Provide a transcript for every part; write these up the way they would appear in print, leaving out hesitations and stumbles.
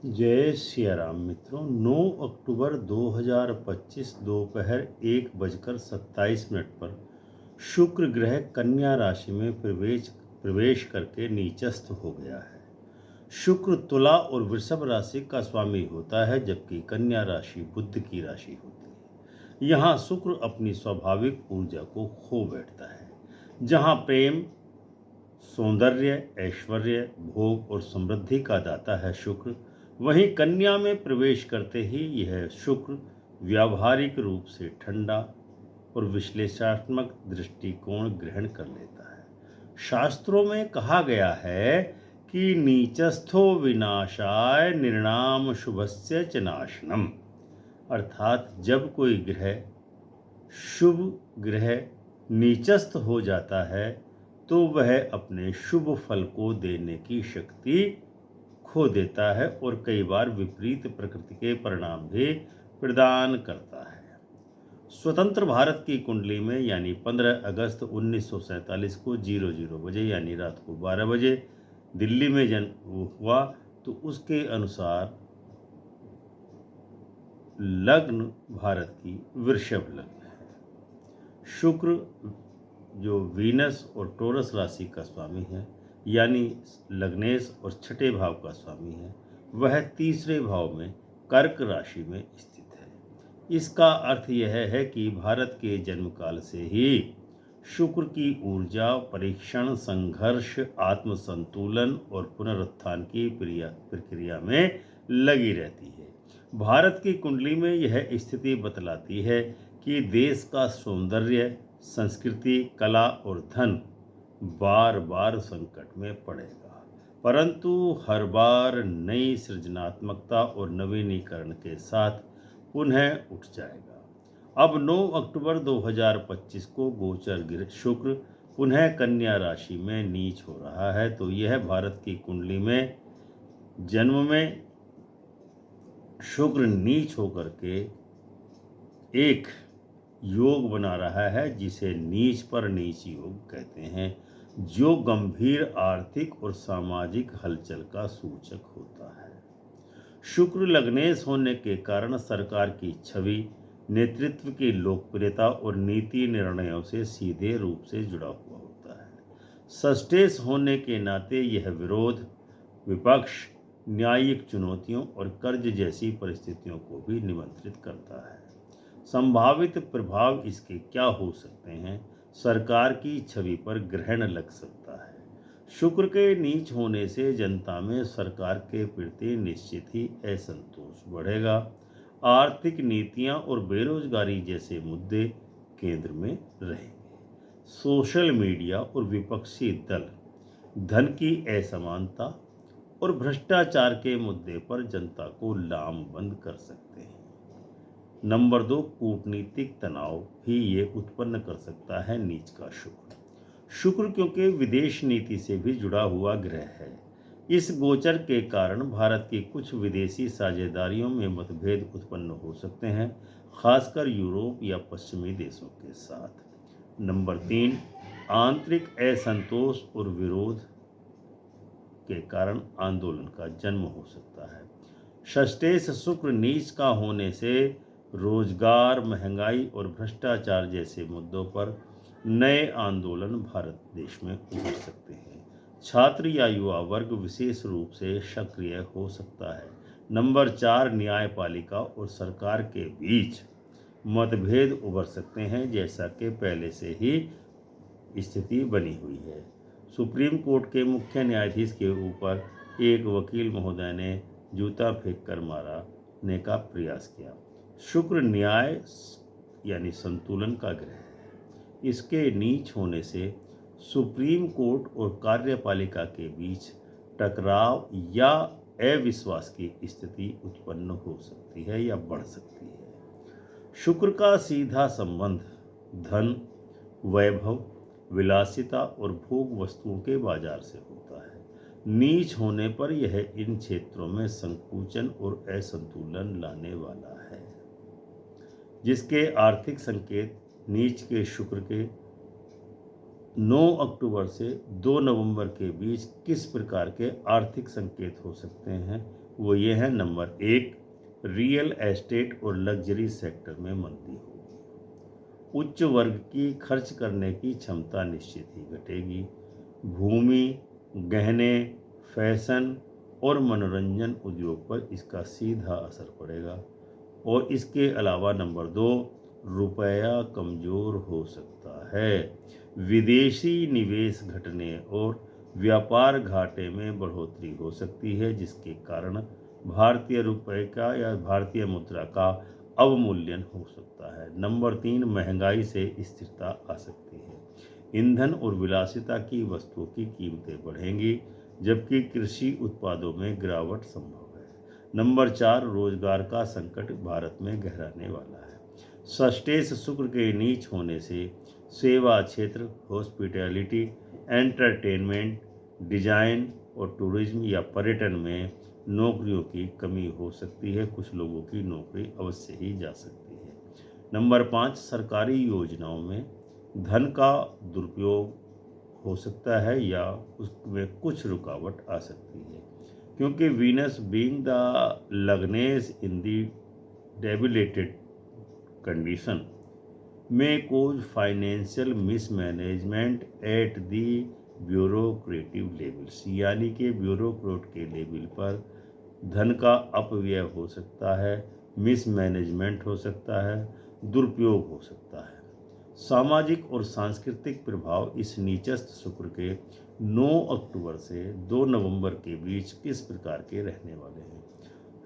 जय सिया राम मित्रों। 9 अक्टूबर 2025 दोपहर 1:27 पर शुक्र ग्रह कन्या राशि में प्रवेश करके नीचस्थ हो गया है। शुक्र तुला और वृषभ राशि का स्वामी होता है, जबकि कन्या राशि बुध की राशि होती है। यहाँ शुक्र अपनी स्वाभाविक ऊर्जा को खो बैठता है। जहाँ प्रेम, सौंदर्य, ऐश्वर्य, भोग और समृद्धि का दाता है शुक्र, वहीं कन्या में प्रवेश करते ही यह शुक्र व्यावहारिक रूप से ठंडा और विश्लेषणात्मक दृष्टिकोण ग्रहण कर लेता है। शास्त्रों में कहा गया है कि नीचस्थो विनाशाय निर्णाम शुभस्य च नाशनम, अर्थात जब कोई ग्रह शुभ ग्रह नीचस्थ हो जाता है तो वह अपने शुभ फल को देने की शक्ति खो देता है और कई बार विपरीत प्रकृति के परिणाम भी प्रदान करता है। स्वतंत्र भारत की कुंडली में यानी 15 अगस्त 1947 को 00 बजे यानी रात को 12 बजे दिल्ली में जन्म हुआ, तो उसके अनुसार लग्न भारत की वृषभ लग्न है। शुक्र जो वीनस और टोरस राशि का स्वामी है, यानी लग्नेश और छठे भाव का स्वामी है, वह तीसरे भाव में कर्क राशि में स्थित है। इसका अर्थ यह है कि भारत के जन्म काल से ही शुक्र की ऊर्जा परीक्षण, संघर्ष, आत्मसंतुलन और पुनरुत्थान की प्रक्रिया में लगी रहती है। भारत की कुंडली में यह स्थिति बतलाती है कि देश का सौंदर्य, संस्कृति, कला और धन बार बार संकट में पड़ेगा, परंतु हर बार नई सृजनात्मकता और नवीनीकरण के साथ पुनः उठ जाएगा। अब 9 अक्टूबर 2025 को गोचर शुक्र पुनः कन्या राशि में नीच हो रहा है, तो यह भारत की कुंडली में जन्म में शुक्र नीच होकर के एक योग बना रहा है, जिसे नीच पर नीच योग कहते हैं, जो गंभीर आर्थिक और सामाजिक हलचल का सूचक होता है। शुक्र लग्नेश होने के कारण सरकार की छवि, नेतृत्व की लोकप्रियता और नीति निर्णयों से सीधे रूप से जुड़ा हुआ होता है। षष्ठेश होने के नाते यह विरोध, विपक्ष, न्यायिक चुनौतियों और कर्ज जैसी परिस्थितियों को भी निमंत्रित करता है। संभावित प्रभाव इसके क्या हो सकते हैं? सरकार की छवि पर ग्रहण लग सकता है। शुक्र के नीच होने से जनता में सरकार के प्रति निश्चित ही असंतोष बढ़ेगा। आर्थिक नीतियां और बेरोजगारी जैसे मुद्दे केंद्र में रहेंगे। सोशल मीडिया और विपक्षी दल धन की असमानता और भ्रष्टाचार के मुद्दे पर जनता को लामबंद कर सकते हैं। नंबर 2, कूटनीतिक तनाव भी ये उत्पन्न कर सकता है नीच का शुक्र। शुक्र क्योंकि विदेश नीति से भी जुड़ा हुआ ग्रह है, इस गोचर के कारण भारत की कुछ विदेशी साझेदारियों में मतभेद उत्पन्न हो सकते हैं, खासकर यूरोप या पश्चिमी देशों के साथ। नंबर 3, आंतरिक असंतोष और विरोध के कारण आंदोलन का जन्म हो सकता है। षष्ठेश शुक्र नीच का होने से रोजगार, महंगाई और भ्रष्टाचार जैसे मुद्दों पर नए आंदोलन भारत देश में उभर सकते हैं। छात्र या युवा वर्ग विशेष रूप से सक्रिय हो सकता है। नंबर 4, न्यायपालिका और सरकार के बीच मतभेद उभर सकते हैं, जैसा कि पहले से ही स्थिति बनी हुई है। सुप्रीम कोर्ट के मुख्य न्यायाधीश के ऊपर एक वकील महोदय ने जूता फेंक कर मारने का प्रयास किया। शुक्र न्याय यानी संतुलन का ग्रह है। इसके नीच होने से सुप्रीम कोर्ट और कार्यपालिका के बीच टकराव या अविश्वास की स्थिति उत्पन्न हो सकती है या बढ़ सकती है। शुक्र का सीधा संबंध धन, वैभव, विलासिता और भोग वस्तुओं के बाजार से होता है। नीच होने पर यह इन क्षेत्रों में संकुचन और असंतुलन लाने वाला है, जिसके आर्थिक संकेत नीच के शुक्र के 9 अक्टूबर से 2 नवंबर के बीच किस प्रकार के आर्थिक संकेत हो सकते हैं? वो ये हैं, नंबर 1, रियल एस्टेट और लग्जरी सेक्टर में मंदी होगी। उच्च वर्ग की खर्च करने की क्षमता निश्चित ही घटेगी। भूमि, गहने, फैशन और मनोरंजन उद्योग पर इसका सीधा असर पड़ेगा। और इसके अलावा नंबर 2, रुपया कमज़ोर हो सकता है। विदेशी निवेश घटने और व्यापार घाटे में बढ़ोतरी हो सकती है, जिसके कारण भारतीय रुपये का या भारतीय मुद्रा का अवमूल्यन हो सकता है। नंबर 3, महंगाई से स्थिरता आ सकती है। ईंधन और विलासिता की वस्तुओं की कीमतें बढ़ेंगी, जबकि कृषि उत्पादों में गिरावट संभव है। नंबर 4, रोजगार का संकट भारत में गहराने वाला है। षष्ठेश शुक्र के नीच होने से सेवा क्षेत्र, हॉस्पिटैलिटी, एंटरटेनमेंट, डिजाइन और टूरिज्म या पर्यटन में नौकरियों की कमी हो सकती है। कुछ लोगों की नौकरी अवश्य ही जा सकती है। नंबर 5, सरकारी योजनाओं में धन का दुरुपयोग हो सकता है या उसमें कुछ रुकावट आ सकती है, क्योंकि Venus being the lagnesh in the debilitated condition may cause financial mismanagement at the bureaucratic levels, यानी कि ब्यूरोक्रेट के लेवल पर धन का अपव्यय हो सकता है, मिसमैनेजमेंट हो सकता है, दुरुपयोग हो सकता है। सामाजिक और सांस्कृतिक प्रभाव इस नीचस्थ शुक्र के 9 अक्टूबर से 2 नवंबर के बीच किस प्रकार के रहने वाले हैं?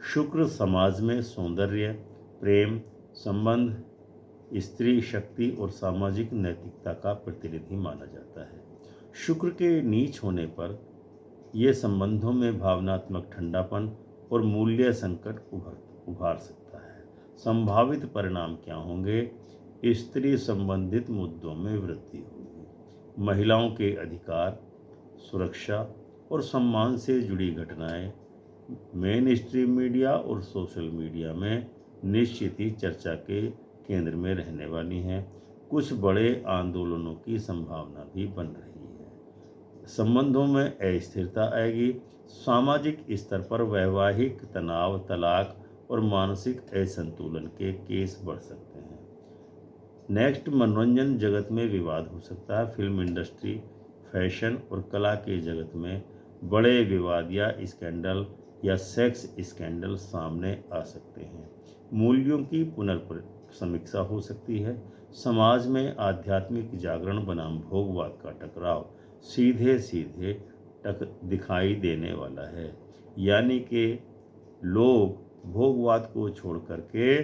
शुक्र समाज में सौंदर्य, प्रेम, संबंध, स्त्री शक्ति और सामाजिक नैतिकता का प्रतिनिधि माना जाता है। शुक्र के नीच होने पर यह संबंधों में भावनात्मक ठंडापन और मूल्य संकट उभार सकता है। संभावित परिणाम क्या होंगे? स्त्री संबंधित मुद्दों में वृद्धि होगी। महिलाओं के अधिकार, सुरक्षा और सम्मान से जुड़ी घटनाएं मेन स्ट्रीम मीडिया और सोशल मीडिया में निश्चित ही चर्चा के केंद्र में रहने वाली हैं। कुछ बड़े आंदोलनों की संभावना भी बन रही है। संबंधों में अस्थिरता आएगी। सामाजिक स्तर पर वैवाहिक तनाव, तलाक और मानसिक असंतुलन के केस बढ़ सकते हैं। नेक्स्ट, मनोरंजन जगत में विवाद हो सकता है। फिल्म इंडस्ट्री, फैशन और कला के जगत में बड़े विवाद या स्कैंडल या सेक्स स्कैंडल सामने आ सकते हैं। मूल्यों की पुनर्समीक्षा हो सकती है। समाज में आध्यात्मिक जागरण बनाम भोगवाद का टकराव सीधे सीधे दिखाई देने वाला है, यानी कि लोग भोगवाद को छोड़ करके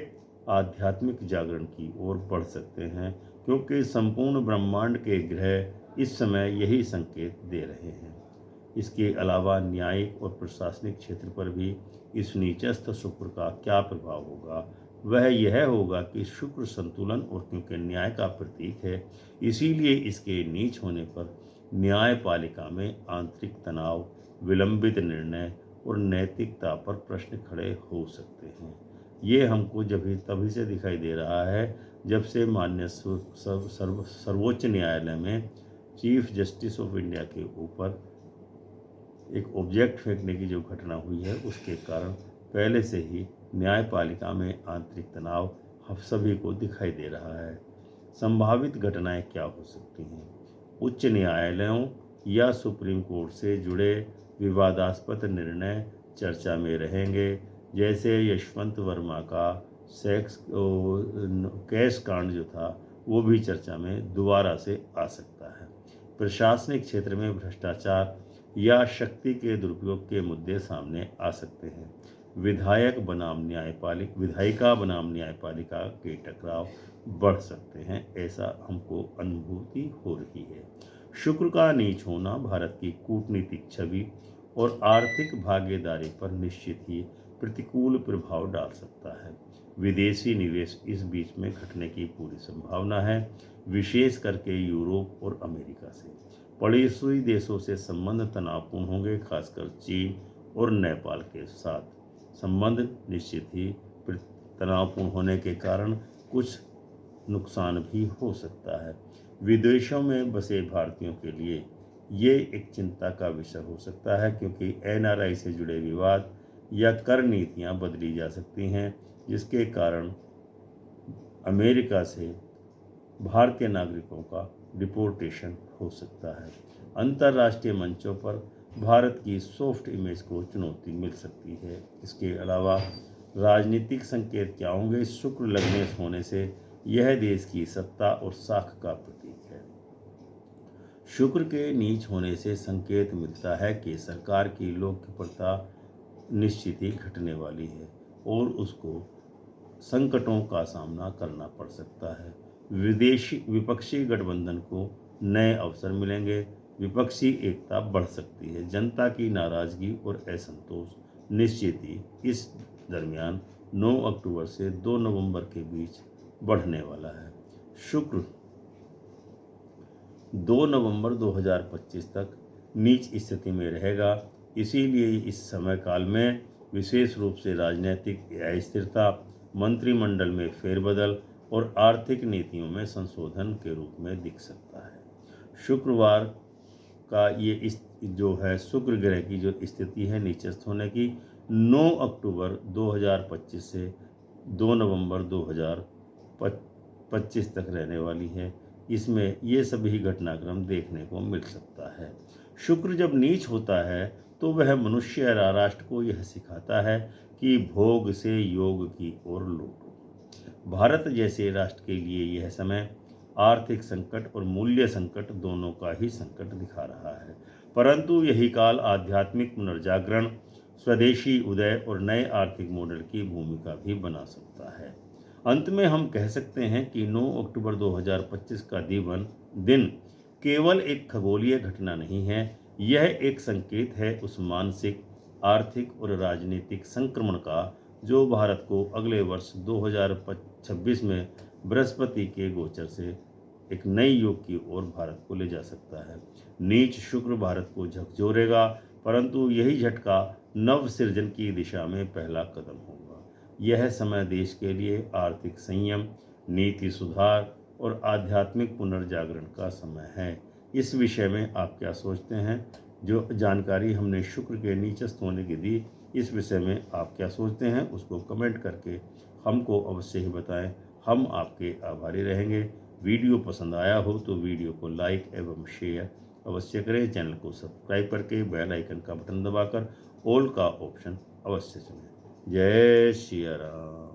आध्यात्मिक जागरण की ओर बढ़ सकते हैं, क्योंकि संपूर्ण ब्रह्मांड के ग्रह इस समय यही संकेत दे रहे हैं। इसके अलावा न्यायिक और प्रशासनिक क्षेत्र पर भी इस नीचस्थ शुक्र का क्या प्रभाव होगा? वह यह होगा कि शुक्र संतुलन और क्योंकि न्याय का प्रतीक है, इसीलिए इसके नीच होने पर न्यायपालिका में आंतरिक तनाव, विलंबित निर्णय और नैतिकता पर प्रश्न खड़े हो सकते हैं। ये हमको तभी से दिखाई दे रहा है जब से माननीय सर्वोच्च न्यायालय में चीफ जस्टिस ऑफ इंडिया के ऊपर एक ऑब्जेक्ट फेंकने की जो घटना हुई है, उसके कारण पहले से ही न्यायपालिका में आंतरिक तनाव हम सभी को दिखाई दे रहा है। संभावित घटनाएं क्या हो सकती हैं? उच्च न्यायालयों या सुप्रीम कोर्ट से जुड़े विवादास्पद निर्णय चर्चा में रहेंगे, जैसे यशवंत वर्मा का सेक्स केस कांड जो था वो भी चर्चा में दोबारा से आ सकता है। प्रशासनिक क्षेत्र में भ्रष्टाचार या शक्ति के दुरुपयोग के मुद्दे सामने आ सकते हैं। विधायिका बनाम न्यायपालिका के टकराव बढ़ सकते हैं, ऐसा हमको अनुभूति हो रही है। शुक्र का नीच होना भारत की कूटनीतिक छवि और आर्थिक भागीदारी पर निश्चित ही प्रतिकूल प्रभाव डाल सकता है। विदेशी निवेश इस बीच में घटने की पूरी संभावना है, विशेष करके यूरोप और अमेरिका से। पड़ोसी देशों से संबंध तनावपूर्ण होंगे, खासकर चीन और नेपाल के साथ। संबंध निश्चित ही तनावपूर्ण होने के कारण कुछ नुकसान भी हो सकता है। विदेशों में बसे भारतीयों के लिए ये एक चिंता का विषय हो सकता है, क्योंकि एनआरआई से जुड़े विवाद या कर नीतियां बदली जा सकती हैं, जिसके कारण अमेरिका से भारतीय नागरिकों का डिपोर्टेशन हो सकता है। अंतर्राष्ट्रीय मंचों पर भारत की सॉफ्ट इमेज को चुनौती मिल सकती है। इसके अलावा राजनीतिक संकेत क्या होंगे? शुक्र लग्नेश होने से यह देश की सत्ता और साख का प्रतीक है। शुक्र के नीच होने से संकेत मिलता है कि सरकार की लोकप्रियता निश्चित ही घटने वाली है और उसको संकटों का सामना करना पड़ सकता है। विदेशी विपक्षी गठबंधन को नए अवसर मिलेंगे, विपक्षी एकता बढ़ सकती है, जनता की नाराजगी और असंतोष निश्चित ही इस दरमियान 9 अक्टूबर से 2 नवंबर के बीच बढ़ने वाला है। शुक्र 2 नवंबर 2025 तक नीच स्थिति में रहेगा, इसीलिए इस समय काल में विशेष रूप से राजनीतिक अस्थिरता, मंत्रिमंडल में फेरबदल और आर्थिक नीतियों में संशोधन के रूप में दिख सकता है। शुक्रवार का ये इस जो है शुक्र ग्रह की जो स्थिति है नीचस्थ होने की 9 अक्टूबर 2025 से 2 नवंबर 2025 तक रहने वाली है। इसमें ये सभी घटनाक्रम देखने को मिल सकता है। शुक्र जब नीच होता है तो वह मनुष्य या राष्ट्र को यह सिखाता है कि भोग से योग की ओर लौटो। भारत जैसे राष्ट्र के लिए यह समय आर्थिक संकट और मूल्य संकट दोनों का ही संकट दिखा रहा है, परंतु यही काल आध्यात्मिक पुनर्जागरण, स्वदेशी उदय और नए आर्थिक मॉडल की भूमिका भी बना सकता है। अंत में हम कह सकते हैं कि 9 अक्टूबर 2025 का दिन केवल एक खगोलीय घटना नहीं है, यह एक संकेत है उस मानसिक, आर्थिक और राजनीतिक संक्रमण का जो भारत को अगले वर्ष 2026 में बृहस्पति के गोचर से एक नई युग की ओर भारत को ले जा सकता है। नीच शुक्र भारत को झकझोरेगा, परंतु यही झटका नव सृजन की दिशा में पहला कदम होगा। यह समय देश के लिए आर्थिक संयम, नीति सुधार और आध्यात्मिक पुनर्जागरण का समय है। इस विषय में आप क्या सोचते हैं? जो जानकारी हमने शुक्र के नीचस्थ होने की दी, इस विषय में आप क्या सोचते हैं उसको कमेंट करके हमको अवश्य ही बताएं। हम आपके आभारी रहेंगे। वीडियो पसंद आया हो तो वीडियो को लाइक एवं शेयर अवश्य करें। चैनल को सब्सक्राइब करके बेल आइकन का बटन दबाकर ऑल का ऑप्शन अवश्य चुनें। जय श्री राम।